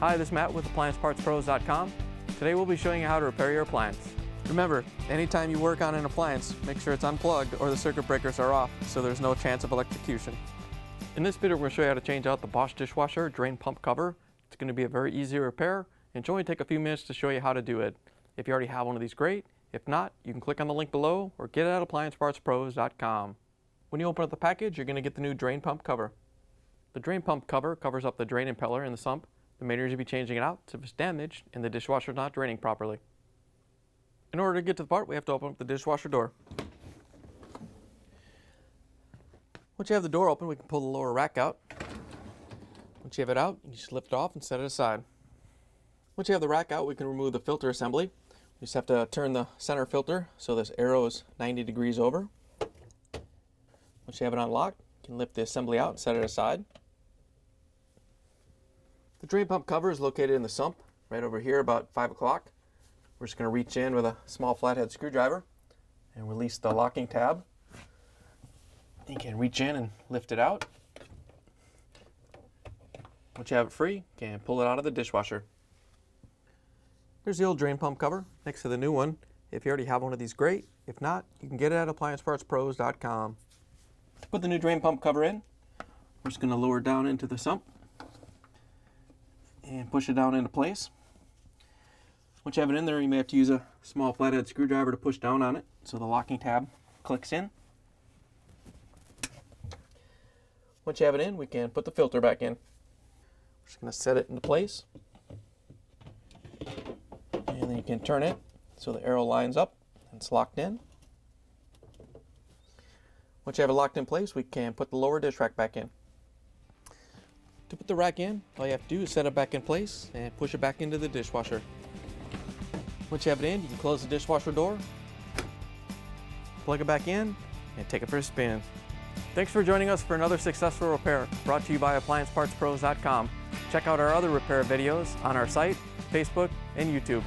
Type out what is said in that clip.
Hi, this is Matt with AppliancePartsPros.com. Today we'll be showing you how to repair your appliance. Remember, anytime you work on an appliance, make sure it's unplugged or the circuit breakers are off so there's no chance of electrocution. In this video, we're going to show you how to change out the Bosch Dishwasher Drain Pump cover. It's going to be a very easy repair and it's only take a few minutes to show you how to do it. If you already have one of these, great. If not, you can click on the link below or get it at AppliancePartsPros.com. When you open up the package, you're going to get the new drain pump cover. The drain pump cover covers up the drain impeller in the sump. The main reason you'll be changing it out is if it's damaged and the dishwasher is not draining properly. In order to get to the part, we have to open up the dishwasher door. Once you have the door open, we can pull the lower rack out. Once you have it out, you just lift it off and set it aside. Once you have the rack out, we can remove the filter assembly. You just have to turn the center filter so this arrow is 90 degrees over. Once you have it unlocked, you can lift the assembly out and set it aside. The drain pump cover is located in the sump, right over here about 5 o'clock. We're just going to reach in with a small flathead screwdriver and release the locking tab. You can reach in and lift it out. Once you have it free, you can pull it out of the dishwasher. There's the old drain pump cover next to the new one. If you already have one of these, great. If not, you can get it at AppliancePartsPros.com. To put the new drain pump cover in, we're just going to lower it down into the sump and push it down into place. Once you have it in there, you may have to use a small flathead screwdriver to push down on it so the locking tab clicks in. Once you have it in, we can put the filter back in. We're just going to set it into place. And then you can turn it so the arrow lines up and it's locked in. Once you have it locked in place, we can put the lower dish rack back in. To put the rack in, all you have to do is set it back in place and push it back into the dishwasher. Once you have it in, you can close the dishwasher door, plug it back in, and take it for a spin. Thanks for joining us for another successful repair brought to you by AppliancePartsPros.com. Check out our other repair videos on our site, Facebook, and YouTube.